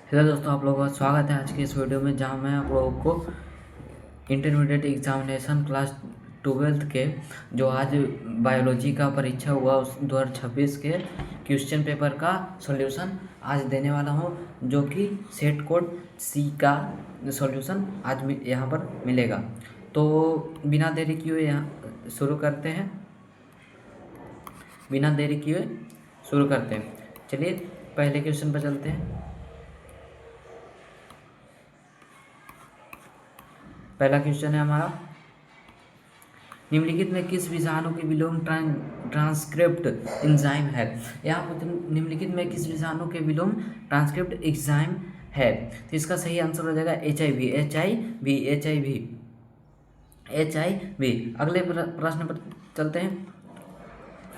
Hello दोस्तों, आप लोगों का स्वागत है आज की इस वीडियो में, जहां मैं आप लोगों को इंटरमीडिएट एग्जामिनेशन क्लास 12th के जो आज बायोलॉजी का परीक्षा हुआ उस 2026 के क्वेश्चन पेपर का सॉल्यूशन आज देने वाला हूं, जो कि सेट कोड सी का सॉल्यूशन आज यहाँ पर मिलेगा। तो बिना देरी किए यहाँ शुरू करते हैं। चलिए पहले क्वेश्चन पर चलते हैं। पहला क्वेश्चन है हमारा, निम्नलिखित में किस विषाणु की विलोम ट्रांसक्रिप्ट एंजाइम है। यहाँ पर निम्नलिखित में किस विषाणु के विलोम ट्रांसक्रिप्ट एंजाइम है, तो इसका सही आंसर हो जाएगा HIV। अगले प्रश्न पर चलते हैं।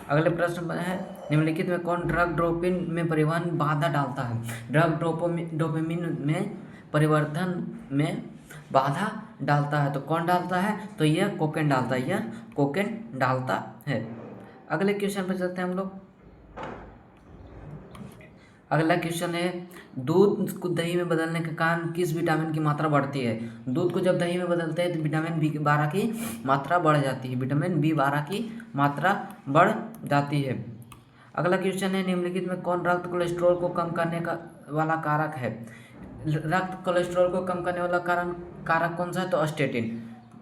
अगले प्रश्न पर है, निम्नलिखित में कौन ड्रग डोपामिन में परिवहन बाधा डालता है। ड्रग डोपामिन में परिवर्तन में बाधा डालता है, तो कौन डालता है, तो यह कोकेन डालता है। अगले क्वेश्चन पर चलते हैं हम लोग। अगला क्वेश्चन है, दूध को दही में बदलने के कारण किस विटामिन की मात्रा बढ़ती है। दूध को जब दही में बदलते हैं तो विटामिन B12 की मात्रा बढ़ जाती है। विटामिन B12 की मात्रा बढ़ जाती है। अगला क्वेश्चन है, निम्नलिखित में कौन रक्त कोलेस्ट्रॉल को कम करने का वाला कारक है। रक्त कोलेस्ट्रॉल को कम करने वाला कारक कौन सा है, तो स्टेटिन,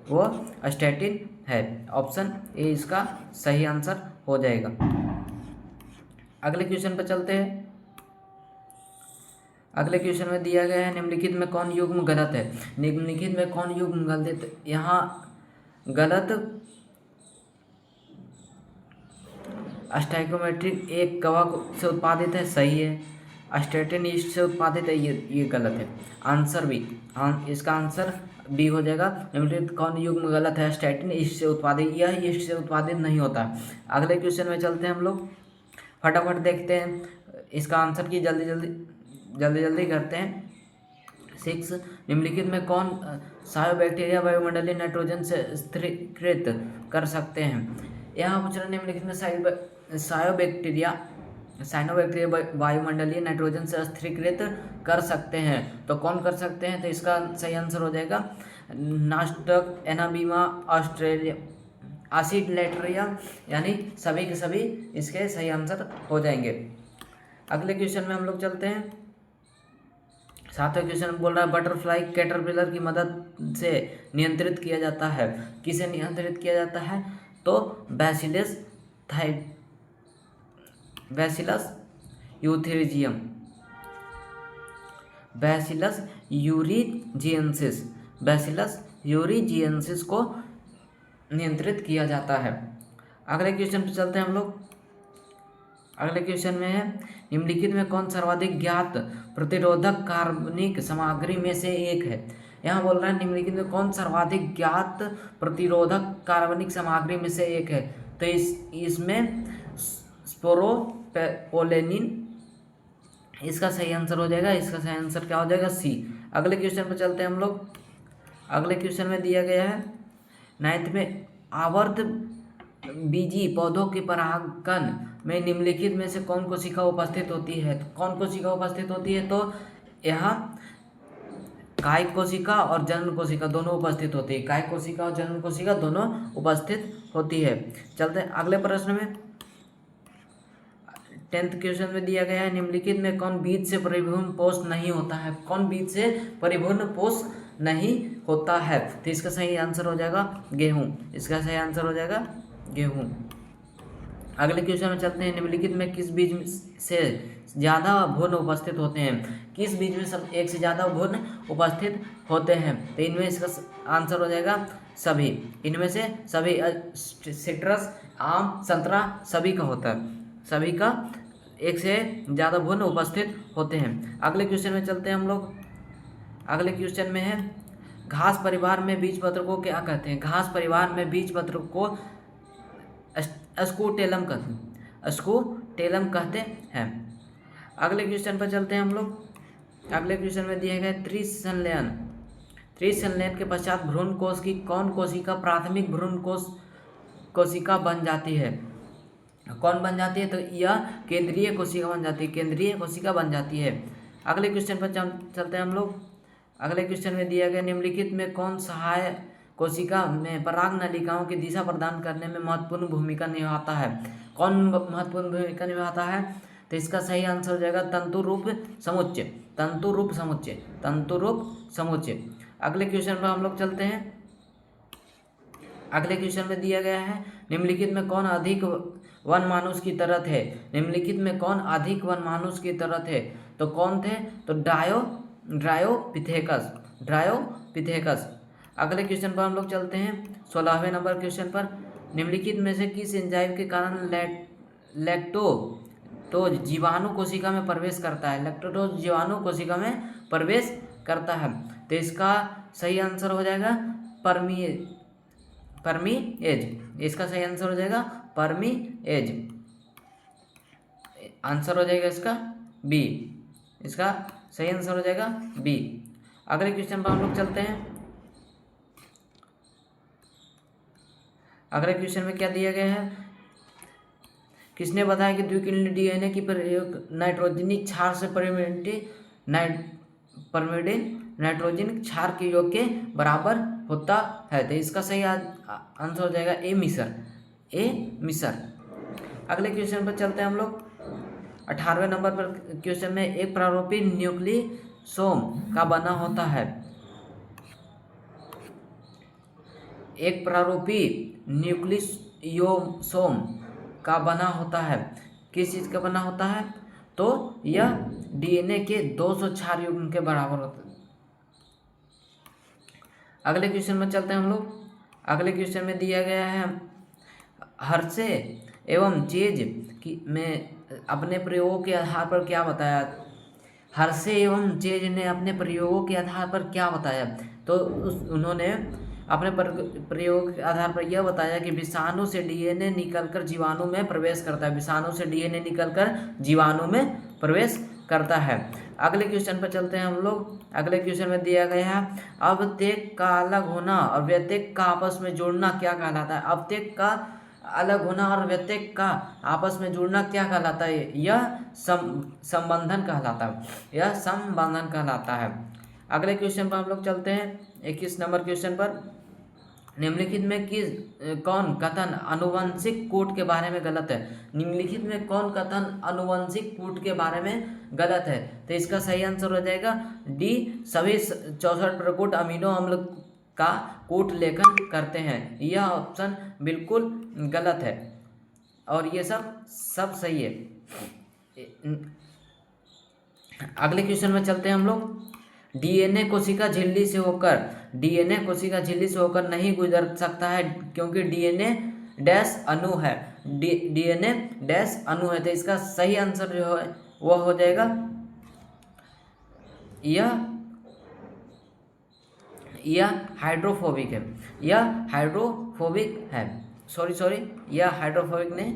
वो स्टेटिन है। ऑप्शन ए इसका सही आंसर हो जाएगा। अगले क्वेश्चन पर चलते हैं। अगले क्वेश्चन में दिया गया है, निम्नलिखित में कौन युग्म गलत है। निम्नलिखित में कौन युग्म गलत, यहाँ गलत स्टाइकोमेट्रिक एक कवक से उत्पादित है, सही है। स्टेटिन ईस्ट से उत्पादित है, ये गलत है। आंसर बी, इसका आंसर बी हो जाएगा। निम्नलिखित कौन युग्म गलत है, स्टेटिन ईस्ट से उत्पादित, यह ईस्ट से उत्पादित नहीं होता। अगले क्वेश्चन में चलते हैं हम लोग, फटाफट देखते हैं इसका आंसर की, जल्दी करते हैं। 6, निम्नलिखित में कौन सायोबैक्टीरिया वायुमंडलीय नाइट्रोजन से स्थिरीकृत कर सकते हैं। यहाँ पूछ रहे हैं, निम्नलिखित में सायोबैक्टीरिया वायुमंडलीय नाइट्रोजन से स्थिरीकृत कर सकते हैं, तो कौन कर सकते हैं, तो इसका सही आंसर हो जाएगा नास्टक, एनाबीमा, ऑस्ट्रेलिया, आसिडलेटरिया, यानी सभी के सभी इसके सही आंसर हो जाएंगे। अगले क्वेश्चन में हम लोग चलते हैं। 7वां क्वेश्चन बोल रहा है, बटरफ्लाई कैटरपिलर की मदद से नियंत्रित किया जाता है। किसे नियंत्रित किया जाता है, तो बैसिलस यूरिजियंसिस को नियंत्रित किया जाता है। अगले क्वेश्चन पे चलते हैं हम लोग। अगले क्वेश्चन में है, निम्नलिखित में कौन सर्वाधिक ज्ञात प्रतिरोधक कार्बनिक सामग्री में से एक है। यहाँ बोल रहा है, निम्नलिखित में कौन सर्वाधिक ज्ञात प्रतिरोधक कार्बनिक सामग्री में से एक है, तो इसमें स्पोरोपोलेनिन इसका सही आंसर हो जाएगा। इसका सही आंसर क्या हो जाएगा, सी। अगले क्वेश्चन पर चलते हैं हम लोग। अगले क्वेश्चन में दिया गया है, 9th में आवर्त बीजी पौधों के परागण में निम्नलिखित में से कौन कोशिका उपस्थित होती है। तो कौन कोशिका उपस्थित होती है, तो यहाँ कायिक कोशिका और जन्म कोशिका दोनों उपस्थित होती है। कायिक कोशिका और जन्म कोशिका दोनों उपस्थित होती है। चलते हैं अगले प्रश्न में। 10th क्वेश्चन में दिया गया है, निम्नलिखित में कौन बीज से परिपूर्ण पोष नहीं होता है। कौन बीज से परिपूर्ण पोष नहीं होता है, तो इसका सही आंसर हो जाएगा गेहूं। इसका सही आंसर हो जाएगा गेहूं। अगले क्वेश्चन में चलते हैं, निम्नलिखित में किस बीज से ज़्यादा भ्रूण उपस्थित होते हैं। किस बीज में सब एक से ज़्यादा भ्रूण उपस्थित होते हैं, तो इनमें इसका आंसर हो जाएगा सभी। इनमें से सभी, सिट्रस, आम, संतरा, सभी का होता है। सभी का एक से ज़्यादा भ्रूण उपस्थित होते हैं। अगले क्वेश्चन में चलते हैं हम लोग। अगले क्वेश्चन में है, घास परिवार में बीजपत्र को क्या कहते हैं। घास परिवार में बीजपत्र को स्कूटेलम कहते हैं। अगले क्वेश्चन पर चलते हैं हम लोग। अगले क्वेश्चन में दिया गया त्रिसंलयन के पश्चात भ्रूण कोश की कौन कोशिका प्राथमिक भ्रूण कोशिका बन जाती है। कौन बन जाती है, तो यह केंद्रीय कोशिका बन जाती है। अगले क्वेश्चन पर चलते हैं हम लोग। अगले क्वेश्चन में दिया गया निम्नलिखित में कौन सहायक कोशिका में पराग नलिकाओं की दिशा प्रदान करने में महत्वपूर्ण भूमिका निभाता है? कौन महत्वपूर्ण भूमिका निभाता है? तो इसका सही आंसर हो जाएगा तंतु रूप समुच्चय, तंतु रूप समुच्चय, तंतु रूप समुच्चय। अगले क्वेश्चन पर हम लोग चलते हैं। अगले क्वेश्चन में दिया गया है निम्नलिखित में कौन अधिक वनमानुष की तरह थे? निम्नलिखित में कौन अधिक वनमानुष की तरह थे? तो कौन थे? तो ड्रायोपिथेकस, ड्रायोपिथेकस। अगले क्वेश्चन पर हम लोग चलते हैं 16वें नंबर क्वेश्चन पर। निम्नलिखित में से किस एंजाइम के कारण लैक्टोज जीवाणु कोशिका में प्रवेश करता है? लैक्टोज जीवाणु कोशिका में प्रवेश करता है। तो इसका सही आंसर हो जाएगा परमीएज। इसका सही आंसर हो जाएगा परमीएज। आंसर हो जाएगा इसका बी। इसका सही आंसर हो जाएगा बी। अगले क्वेश्चन पर हम लोग चलते हैं। अगले क्वेश्चन में क्या दिया गया है? किसने बताया कि द्विकील डीएनए की प्रयोग नाइट्रोजनिक क्षार से परमिडेन नाइट्रोजन क्षार के योग के बराबर होता है? तो इसका सही आंसर हो जाएगा ए मिसर, ए मिसर। अगले क्वेश्चन पर चलते हैं हम लोग। 18वें नंबर पर क्वेश्चन में एक प्रारूपी न्यूक्लियोसोम का बना होता है। एक प्रारूपी न्यूक्लियोसोम का बना होता है, किस चीज़ का बना होता है? तो यह डीएनए के 200 क्षार युग्म के बराबर होता है। अगले क्वेश्चन में चलते हैं हम लोग। अगले क्वेश्चन में दिया गया है हर्शे एवं चेज में अपने प्रयोगों के आधार पर क्या बताया? हर्शे एवं चेज ने अपने प्रयोगों के आधार पर क्या बताया? तो उन्होंने अपने प्रयोग के आधार पर यह बताया कि विषाणु से डीएनए निकलकर जीवाणु में प्रवेश करता है। विषाणु से डीएनए निकलकर जीवाणु में प्रवेश करता है। अगले क्वेश्चन पर चलते हैं हम लोग। अगले क्वेश्चन में दिया गया है अवत्यक का अलग होना और व्यतिक का आपस में जुड़ना क्या कहलाता है? अवत्यक का अलग होना और व्यतिक का आपस में जुड़ना क्या कहलाता है? यह संबंधन कहलाता है, यह संबंधन कहलाता है। अगले क्वेश्चन पर हम लोग चलते हैं 21 नंबर क्वेश्चन पर। निम्नलिखित में कौन कथन आनुवंशिक कोड के बारे में गलत है? निम्नलिखित में कौन कथन आनुवंशिक कोड के बारे में गलत है? तो इसका सही आंसर हो जाएगा डी। सभी 64 प्रकोट अमीनो अम्ल का कोट लेखन करते हैं। यह ऑप्शन बिल्कुल गलत है और ये सब सही है। अगले क्वेश्चन में चलते हैं हम लोग। डीएनए कोशिका झिल्ली से होकर नहीं गुजर सकता है क्योंकि डीएनए डैश अणु है। डीएनए डैश अणु है। तो इसका सही आंसर जो है वह हो जाएगा यह हाइड्रोफोबिक है। यह हाइड्रोफोबिक है। यह हाइड्रोफोबिक नहीं,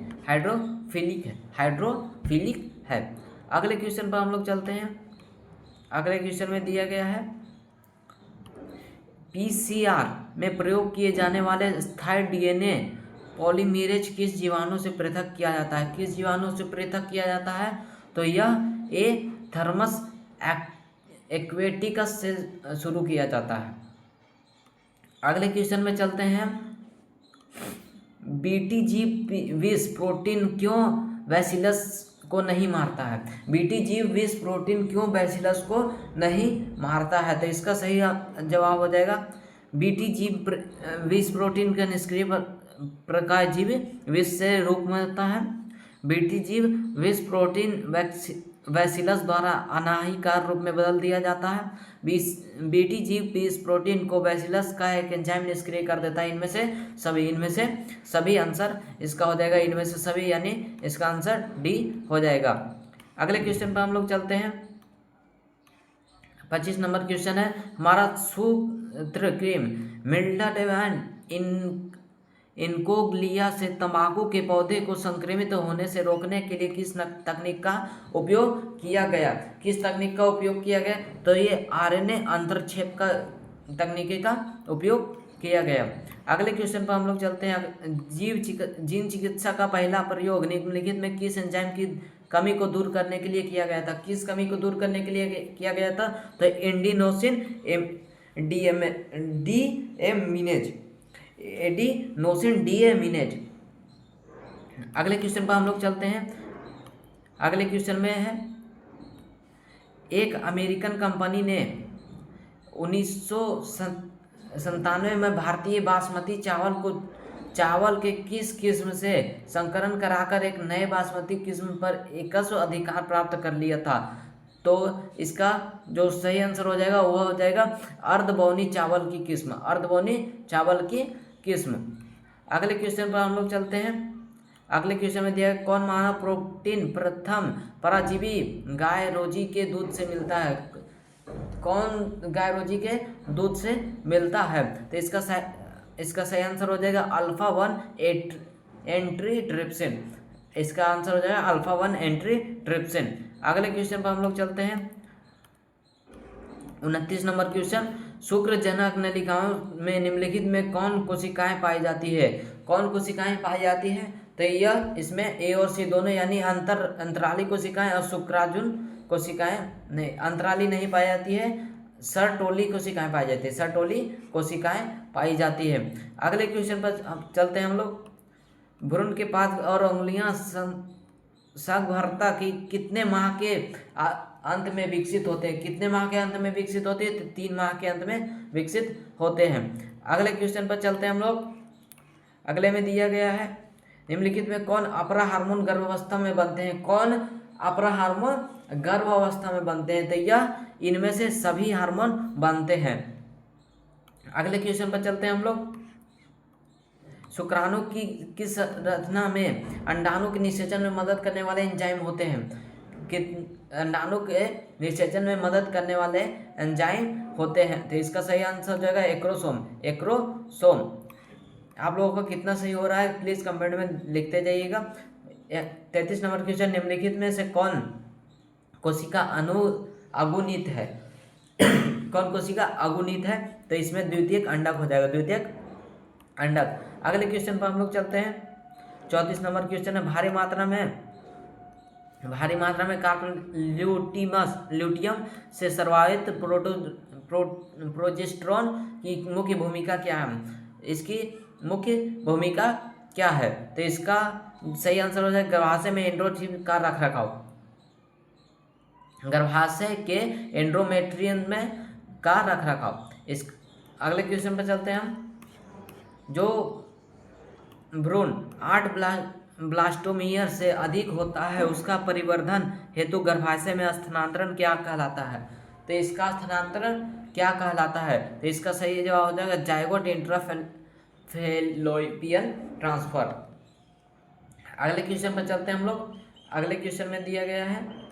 हाइड्रोफिलिक है। अगले क्वेश्चन पर हम लोग चलते हैं। अगले क्वेश्चन में दिया गया है पीसीआर में प्रयोग किए जाने वाले स्थायी डीएनए पॉलीमरेज किस जीवाणु से पृथक किया जाता है? किस जीवाणु से पृथक किया जाता है? तो यह ए थर्मस एक्वेटिकस से शुरू किया जाता है। अगले क्वेश्चन में चलते हैं। बीटीजी-20 प्रोटीन क्यों बैसिलस को नहीं मारता है? बीटीजी-20 प्रोटीन क्यों बैसिलस को नहीं मारता है? तो इसका सही जवाब हो जाएगा बीटीजी-20 प्रोटीन का निष्क्रिय प्रकार जीव विष से रोग में होता है। बीटीजी-20 प्रोटीन बैसिलस द्वारा अनाहिकार रूप में बदल दिया जाता है। बीटीजी-20 प्रोटीन को बैसिलस का एक एंजाइम निष्क्रिय कर देता है। इनमें से सभी आंसर इसका हो जाएगा इनमें से सभी, यानी इसका आंसर डी हो जाएगा। अगले क्वेश्चन पर हम लोग चलते हैं। 25 नंबर क्वेश्चन है हमारा सूत्रकृमि मिल्ड्यूड इनकोग्लिया से तंबाकू के पौधे को संक्रमित होने से रोकने के लिए किस तकनीक का उपयोग किया गया? किस तकनीक का उपयोग किया गया? तो ये आरएनए अंतरक्षेप का तकनीकी का उपयोग किया गया। अगले क्वेश्चन पर हम लोग चलते हैं। जीन चिकित्सा का पहला प्रयोग निम्नलिखित में किस एंजाइम की कमी को दूर करने के लिए किया गया था? किस कमी को दूर करने के लिए किया गया था? तो एडिनोसिन डीएमिनेज। अगले क्वेश्चन पर हम लोग चलते हैं। अगले क्वेश्चन में है, एक अमेरिकन कंपनी ने 1997 में भारतीय बासमती चावल के किस किस्म से संकरण कराकर एक नए बासमती किस्म पर एकस्व अधिकार प्राप्त कर लिया था? तो इसका जो सही आंसर हो जाएगा वो हो जाएगा अर्धबौनी चावल की किस्म, अर्धबौनी चावल की किस्म। अगले क्वेश्चन पर हम लोग चलते हैं। अगले क्वेश्चन में दिया है, कौन मानव प्रोटीन प्रथम पराजीवी गाय रोजी के दूध से मिलता है? कौन गाय रोजी के दूध से मिलता है? तो इसका सही आंसर हो जाएगा अल्फा-1 एंट्रीट्रिप्सिन। इसका आंसर हो जाएगा अल्फा-1 एंट्रीट्रिप्सिन। अगले क्वेश्चन पर हम लोग चलते हैं। 29 नंबर क्वेश्चन, शुक्रजनक नलिकाओं में निम्नलिखित में कौन कोशिकाएं पाई जाती है? कौन कोशिकाएं पाई जाती है? तो यह इसमें ए और सी दोनों यानी अंतराली कोशिकाएं और शुक्राजुन कोशिकाएं नहीं, अंतराली नहीं पाई जाती है, सरटोली कोशिकाएं पाई जाती है, सरटोली कोशिकाएं पाई जाती है। अगले क्वेश्चन पर चलते हैं हम लोग। भ्रूण के पाद और उंगलियां सागभरता की कितने माह के अंत में विकसित होते हैं? कितने माह के अंत में विकसित होते हैं? तो 3 माह के अंत में विकसित होते हैं। अगले क्वेश्चन पर चलते हैं हम लोग। अगले में दिया गया है, निम्नलिखित में कौन अपरा हार्मोन गर्भावस्था में बनते हैं? कौन अपरा हार्मोन गर्भावस्था में बनते हैं? तो यह इनमें से सभी हार्मोन बनते हैं। अगले क्वेश्चन पर चलते हैं हम लोग। शुक्राणु की किस रचना में अंडाणु के निषेचन में मदद करने वाले एंजाइम होते हैं? अंडाणु के निषेचन में मदद करने वाले एंजाइम होते हैं? तो इसका सही आंसर हो जाएगा एक्रोसोम। एक्रोसोम। आप लोगों का कितना सही हो रहा है प्लीज़ कमेंट में लिखते जाइएगा। 33 नंबर क्वेश्चन, निम्नलिखित में से कौन कोशिका अगुणित है? कौन कोशिका अगुणित है? तो इसमें द्वितीयक अंडक हो जाएगा, द्वितीयक अंडक। अगले क्वेश्चन पर हम लोग चलते हैं। 34 नंबर क्वेश्चन है, भारी मात्रा में ल्यूटियम से स्रावित प्रोजेस्टेरोन की मुख्य भूमिका क्या है? इसकी मुख्य भूमिका क्या है? तो इसका सही आंसर हो जाएगा गर्भाशय में एंड्रोट्रॉफी का रखरखाव, गर्भाशय के एंड्रोमेट्रियम में का रखरखाव। इस अगले क्वेश्चन पर चलते हैं हम। जो भ्रूण 8 ब्लास्टोमियर से अधिक होता है उसका परिवर्धन हेतु गर्भाशय में स्थानांतरण क्या कहलाता है? तो इसका स्थानांतरण क्या कहलाता है? तो इसका सही जवाब हो जाएगा जायगोट इंट्राफेलोपियन ट्रांसफर। अगले क्वेश्चन पर चलते हैं हम लोग। अगले क्वेश्चन में दिया गया है,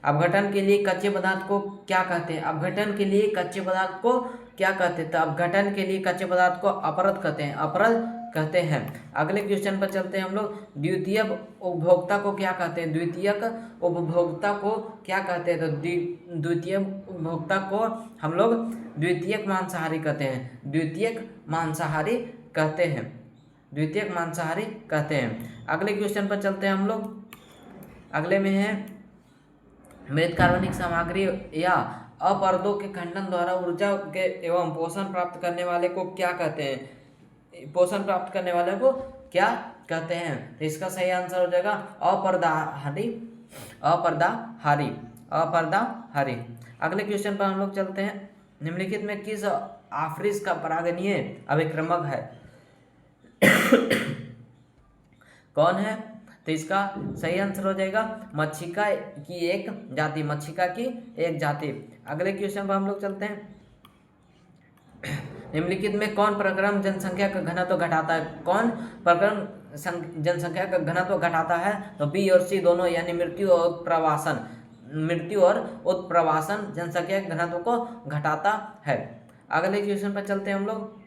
अपघटन के लिए कच्चे पदार्थ को क्या कहते हैं? अपघटन के लिए कच्चे पदार्थ को क्या कहते हैं? तो अपघटन के लिए कच्चे पदार्थ को अपरद कहते हैं, अपरद कहते हैं। अगले क्वेश्चन पर चलते हैं हम लोग। द्वितीयक उपभोक्ता को क्या कहते हैं? द्वितीयक उपभोक्ता को क्या कहते हैं? तो द्वितीयक उपभोक्ता को हम लोग द्वितीयक मांसाहारी कहते हैं, द्वितीयक मांसाहारी कहते हैं, द्वितीयक मांसाहारी कहते हैं। अगले क्वेश्चन पर चलते हैं हम लोग। अगले में है, मृत कार्बनिक सामग्री या अपरदों के खंडन द्वारा ऊर्जा के एवं पोषण प्राप्त करने वाले को क्या कहते हैं? पोषण प्राप्त करने वाले को क्या कहते हैं? तो इसका सही आंसर हो जाएगा अपरदाहारी, अपरदाहारी, अपरदाहारी। अगले क्वेश्चन पर हम लोग चलते हैं। निम्नलिखित में किस आफरिस का परागणीय अभिक्रमक है? कौन है? तो इसका सही आंसर हो जाएगा मच्छिका की एक जाति, मच्छिका की एक जाति। अगले क्वेश्चन पर हम लोग चलते हैं। निम्नलिखित में कौन प्रक्रम जनसंख्या का घनत्व घटाता है? कौन प्रक्रम जनसंख्या का घनत्व घटाता है? तो बी और सी दोनों, यानी मृत्यु और उत्प्रवासन जनसंख्या के घनत्व को घटाता है। अगले क्वेश्चन पर चलते हैं हम लोग।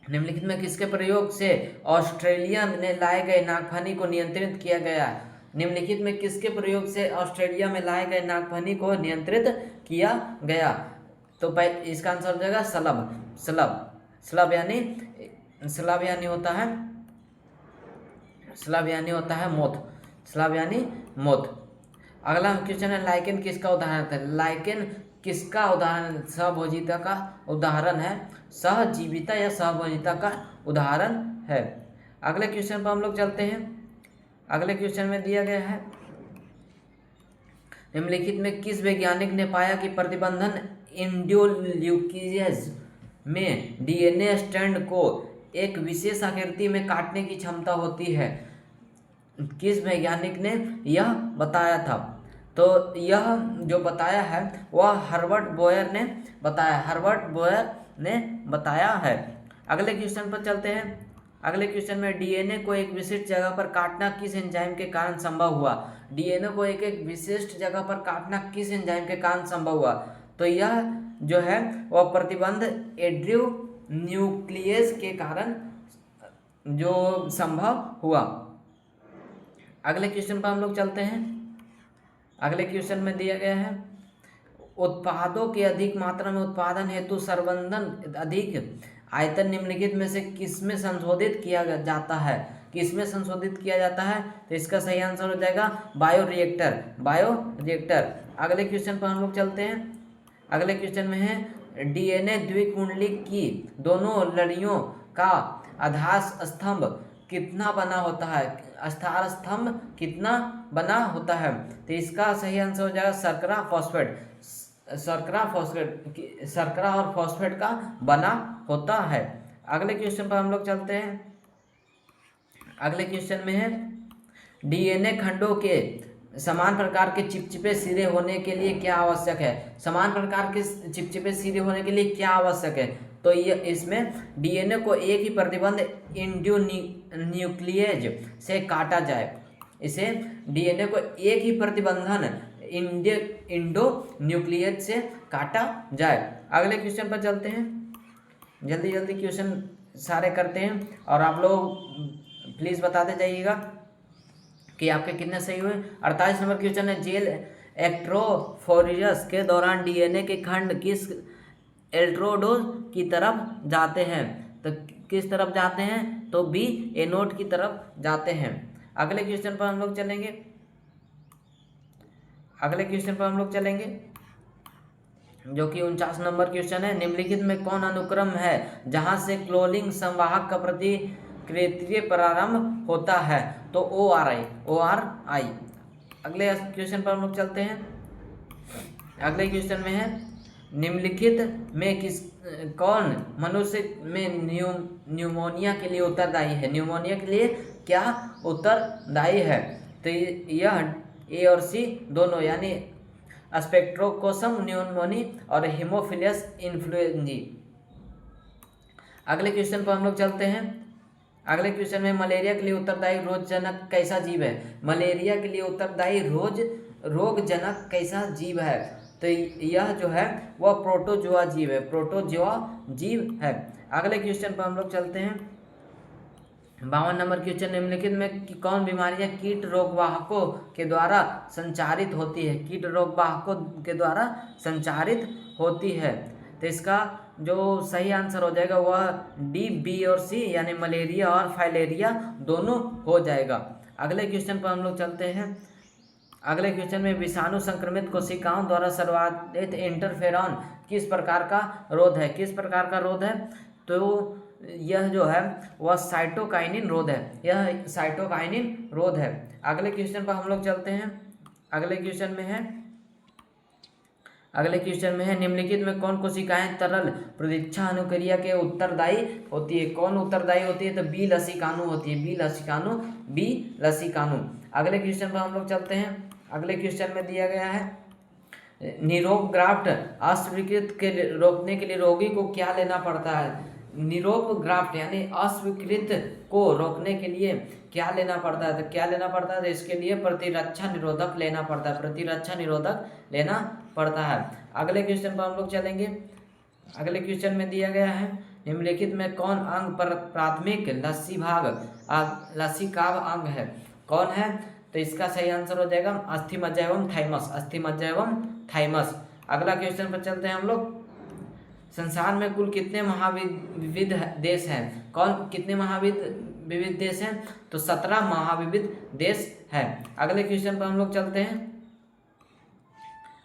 निम्नलिखित में किसके प्रयोग से ऑस्ट्रेलिया में लाए गए नागफनी को नियंत्रित किया गया? निम्नलिखित में किसके प्रयोग से ऑस्ट्रेलिया में लाए गए नागफनी को नियंत्रित किया गया? तो इसका आंसर हो जाएगा स्लब यानी होता है स्लव यानी होता है मोथ, स्लव यानी मोथ। अगला क्वेश्चन है लाइकेन किसका उदाहरण है? लाइकेन किसका उदाहरण, सहभोजिता का उदाहरण है, सहजीविता या सहभोजिता का उदाहरण है। अगले क्वेश्चन पर हम लोग चलते हैं। अगले क्वेश्चन में दिया गया है निम्नलिखित में किस वैज्ञानिक ने पाया कि प्रतिबंधन इंडोल्यूकिनेज में डीएनए स्ट्रैंड को एक विशेष आकृति में काटने की क्षमता होती है? किस वैज्ञानिक ने यह बताया था? तो यह जो बताया है वह हर्बर्ट बोयर ने बताया, हर्बर्ट बोयर ने बताया है। अगले क्वेश्चन पर चलते हैं। अगले क्वेश्चन में डीएनए को एक विशिष्ट जगह पर काटना किस एंजाइम के कारण संभव हुआ? डीएनए को एक विशिष्ट जगह पर काटना किस एंजाइम के कारण संभव हुआ? तो यह जो है वह प्रतिबंध एड्रियो न्यूक्लियस के कारण जो संभव हुआ। अगले क्वेश्चन पर हम लोग चलते हैं। अगले क्वेश्चन में दिया गया है उत्पादों के अधिक मात्रा में उत्पादन हेतु संवर्धन अधिक आयतन निम्नलिखित में से किसमें संशोधित किया जाता है? किसमें संशोधित किया जाता है? तो इसका सही आंसर हो जाएगा बायोरिएक्टर, बायोरिएक्टर। अगले क्वेश्चन पर हम लोग चलते हैं। अगले क्वेश्चन में है डीएनए द्विकुंडली की दोनों लड़ियों का आधार स्तंभ कितना बना होता है? आधार स्तंभ कितना बना होता है? तो इसका सही आंसर हो जाएगा शर्करा फॉस्फेट, शर्करा फॉस्फेट, शर्करा और फॉस्फेट का बना होता है। अगले क्वेश्चन पर हम लोग चलते हैं। अगले क्वेश्चन में है डीएनए खंडों के समान प्रकार के चिपचिपे सिरे होने के लिए क्या आवश्यक है? समान प्रकार के चिपचिपे सिरे होने के लिए क्या आवश्यक है? तो ये इसमें डीएनए को एक ही प्रतिबंध इंडोन्यूक्लियेज से काटा जाए। इसे डीएनए को एक ही प्रतिबंधन इंडोन्यूक्लियेज से काटा जाए। अगले क्वेश्चन पर चलते हैं। जल्दी जल्दी क्वेश्चन सारे करते हैं और आप लोग प्लीज़ बताते जाइएगा कि आपके कितने सही हुए। 48 नंबर क्वेश्चन है जेल एक्ट्रोफोरियस के दौरान डीएनए के खंड किस एल्ट्रोडोज की तरफ जाते हैं? तो किस तरफ जाते हैं? तो बी एनोड की तरफ जाते हैं। अगले क्वेश्चन पर हम लोग चलेंगे। अगले क्वेश्चन पर हम लोग चलेंगे जो कि 49 नंबर क्वेश्चन है निम्नलिखित में कौन अनुक्रम है जहां से क्लोरीन संवाहक का प्रतिक्रिया प्रारंभ होता है? तो ORI। अगले क्वेश्चन पर हम लोग चलते हैं। अगले क्वेश्चन में है निम्नलिखित में कौन मनुष्य में न्यूमोनिया के लिए उत्तरदायी है? न्यूमोनिया के लिए क्या उत्तरदायी है? तो यह ए और सी दोनों यानी स्पेक्ट्रोकोकम न्यूमोनी और हीमोफिलस इन्फ्लुएंजी। अगले क्वेश्चन पर हम लोग चलते हैं। अगले क्वेश्चन में मलेरिया के लिए उत्तरदायी रोगजनक कैसा जीव है? मलेरिया के लिए उत्तरदायी रोगजनक कैसा जीव है? तो यह जो है वह प्रोटोजोआ जीव है, प्रोटोजोआ जीव है। अगले क्वेश्चन पर हम लोग चलते हैं। 52 नंबर क्वेश्चन निम्नलिखित में कौन बीमारियां कीट रोगवाहकों के द्वारा संचारित होती है? कीट रोगवाहकों के द्वारा संचारित होती है। तो इसका जो सही आंसर हो जाएगा वह डी, बी और सी यानी मलेरिया और फाइलेरिया दोनों हो जाएगा। अगले क्वेश्चन पर हम लोग चलते हैं। अगले क्वेश्चन में विषाणु संक्रमित कोशिकाओं द्वारा सर्वाधिक इंटरफेरॉन किस प्रकार का रोध है? किस प्रकार का रोध है? तो यह जो है वह साइटोकाइनिन रोध है, यह साइटोकाइनिन रोध है। अगले क्वेश्चन पर हम लोग चलते हैं। अगले क्वेश्चन में है निम्नलिखित में कौन कोशिकाएं तरल प्रतिरक्षा अनुक्रिया के उत्तरदायी होती है? कौन उत्तरदायी होती है? तो बी लसीकाणु होती है, बी लसीकाणु। अगले क्वेश्चन पर हम लोग चलते हैं। अगले क्वेश्चन में दिया गया है निरोग ग्राफ्ट अस्वीकृत के रोकने के लिए रोगी को क्या लेना पड़ता है? निरोग ग्राफ्ट यानी अस्वीकृत को रोकने के लिए क्या लेना पड़ता है? तो क्या लेना पड़ता है? तो इसके लिए प्रतिरक्षा निरोधक लेना पड़ता है, प्रतिरक्षा निरोधक लेना पड़ता है। अगले क्वेश्चन पर हम लोग चलेंगे। अगले क्वेश्चन में दिया गया है निम्नलिखित में कौन अंग पर प्राथमिक लसीकाव अंग है? कौन है? तो इसका सही आंसर हो जाएगा अस्थिमज्जा एवं थाइमस, अस्थिमज्जा एवं थाइमस। अगला क्वेश्चन पर चलते हैं हम लोग। संसार में कुल कितने महाविविध देश हैं? कितने महाविविध देश हैं? तो 17 महाविविध देश हैं। अगले क्वेश्चन पर हम लोग चलते हैं।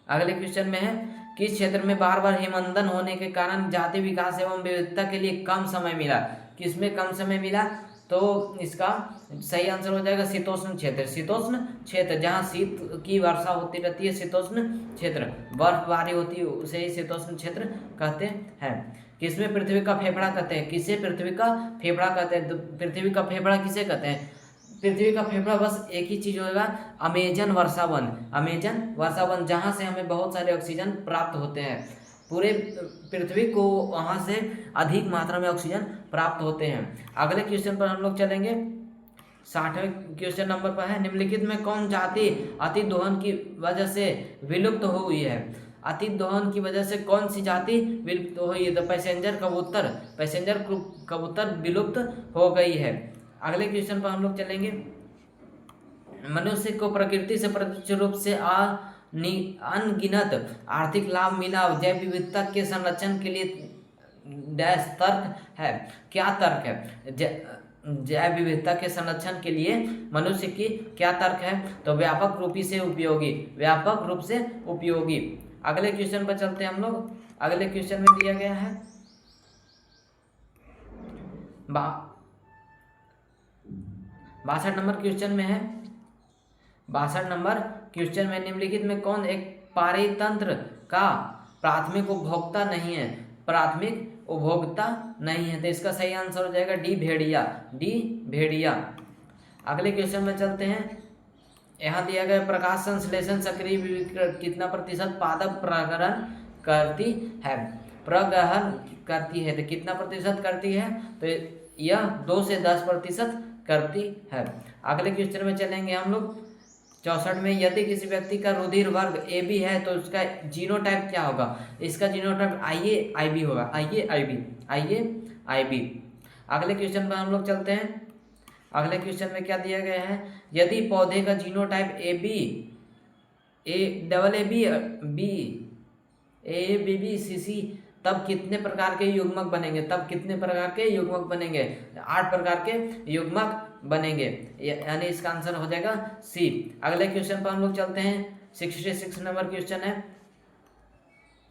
अगले क्वेश्चन में है, किस क्षेत्र में बार बार हिमनदन होने के कारण जाति विकास एवं विविधता के लिए कम समय मिला? किसमें कम समय मिला? तो इसका सही आंसर हो जाएगा शीतोष्ण क्षेत्र। शीतोष्ण क्षेत्र जहाँ शीत की वर्षा होती रहती है, शीतोष्ण क्षेत्र, बर्फबारी होती है, उसे ही शीतोष्ण क्षेत्र कहते हैं। किसमें पृथ्वी का फेफड़ा कहते हैं? किसे पृथ्वी का फेफड़ा कहते हैं? तो पृथ्वी का फेफड़ा किसे कहते हैं? पृथ्वी का फेफड़ा बस एक ही चीज होगा, अमेजन वर्षा वन। अमेजन वर्षा वन, जहाँ से हमें बहुत सारे ऑक्सीजन प्राप्त होते हैं। पूरे पृथ्वी को वहाँ से अधिक मात्रा में ऑक्सीजन प्राप्त होते हैं। अगले क्वेश्चन पर हम लोग चलेंगे। 60वें क्वेश्चन नंबर पर है, निम्नलिखित में कौन जाति अति दोहन की वजह से विलुप्त हो हुई है? अति दोहन की वजह से कौन सी जाति विलुप्त हो हुई है? तो पैसेंजर कबूतर विलुप्त हो गई है। अगले क्वेश्चन पर हम लोग चलेंगे। मनुष्य को प्रकृति से प्रत्यक्ष रूप से अनगिनत आर्थिक लाभ मिला। जैव विविधता के संरक्षण के लिए डैश तर्क है। क्या तर्क है? जैव विविधता के संरक्षण के लिए मनुष्य की क्या तर्क है? तो व्यापक रूप से उपयोगी। अगले क्वेश्चन पर चलते हैं हम लोग। अगले क्वेश्चन में दिया गया है 62 नंबर क्वेश्चन में है। 62 नंबर क्वेश्चन में निम्नलिखित में कौन एक पारितंत्र का प्राथमिक उपभोक्ता नहीं है? प्राथमिक उपभोक्ता नहीं है, तो इसका सही आंसर हो जाएगा डी भेड़िया। अगले क्वेश्चन में चलते हैं। यहाँ दिया गया प्रकाश संश्लेषण सक्रिय कितना प्रतिशत पादप प्रग्रहण करती है? प्रग्रहण करती है, तो कितना प्रतिशत करती है? तो यह 2 से 10% करती है। अगले क्वेश्चन में चलेंगे हम लोग। 64 में, यदि किसी व्यक्ति का रुधिर वर्ग AB है तो उसका जीनोटाइप क्या होगा? इसका जीनोटाइप IAIB होगा। IAIB। अगले क्वेश्चन पर हम लोग चलते हैं। अगले क्वेश्चन में क्या दिया गया है? यदि पौधे का जीनोटाइप ABCC तब कितने प्रकार के युग्मक बनेंगे? 8 प्रकार के युग्मक बनेंगे, यानी इसका आंसर हो जाएगा सी। अगले क्वेश्चन पर हम लोग चलते हैं। 66 नंबर क्वेश्चन है,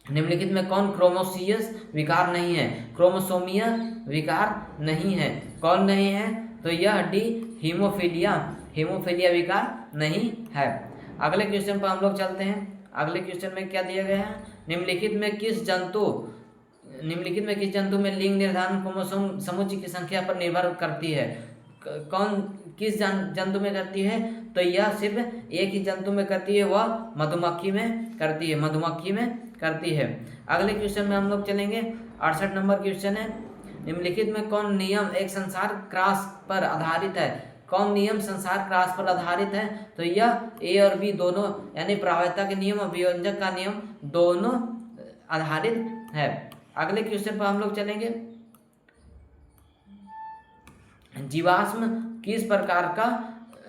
निम्नलिखित में कौन क्रोमोसोमियस विकार नहीं है? क्रोमोसोमिया विकार नहीं है, कौन नहीं है? तो यह डी हीमोफीलिया विकार नहीं है। अगले क्वेश्चन पर हम लोग चलते हैं। अगले क्वेश्चन में क्या दिया गया है? निम्नलिखित में किस जंतु में लिंग निर्धारण क्रोमोसोम समुच्चय की संख्या पर निर्भर करती है? किस जंतु में करती है? तो यह सिर्फ एक ही जंतु में करती है, वह मधुमक्खी में करती है। अगले क्वेश्चन में हम लोग चलेंगे। 68 नंबर क्वेश्चन है, निम्नलिखित में कौन नियम एक संसार क्रॉस पर आधारित है? कौन नियम संसार क्रॉस पर आधारित है? तो यह A और B दोनों, यानी प्रभाव्यता के नियम और वियोजक का नियम दोनों आधारित है। अगले क्वेश्चन पर हम लोग चलेंगे। जीवाश्म किस प्रकार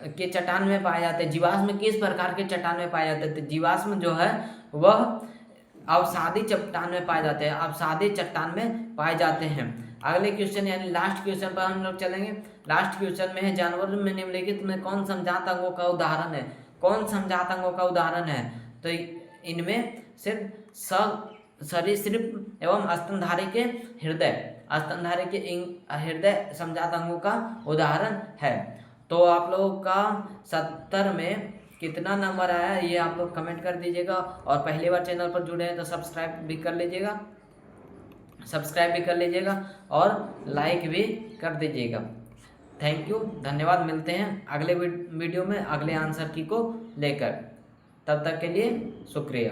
के चट्टान में पाए जाते हैं? जीवाश्म किस प्रकार के चट्टान में पाए जाते हैं? जीवाश्म जो है वह अवसादी चट्टान में पाए जाते हैं। अगले क्वेश्चन यानी लास्ट क्वेश्चन पर हम लोग चलेंगे। लास्ट क्वेश्चन में है, जानवर में निम्नलिखित में कौन समजात अंगों का उदाहरण है? तो इनमें सिर्फ सरीसृप एवं स्तनधारी के हृदय समजात अंगों का उदाहरण है। तो आप लोगों का 70 में कितना नंबर आया है ये आप लोग कमेंट कर दीजिएगा, और पहली बार चैनल पर जुड़े हैं तो सब्सक्राइब भी कर लीजिएगा और लाइक भी कर दीजिएगा। थैंक यू, धन्यवाद। मिलते हैं अगले वीडियो में अगले आंसर की को लेकर। तब तक के लिए शुक्रिया।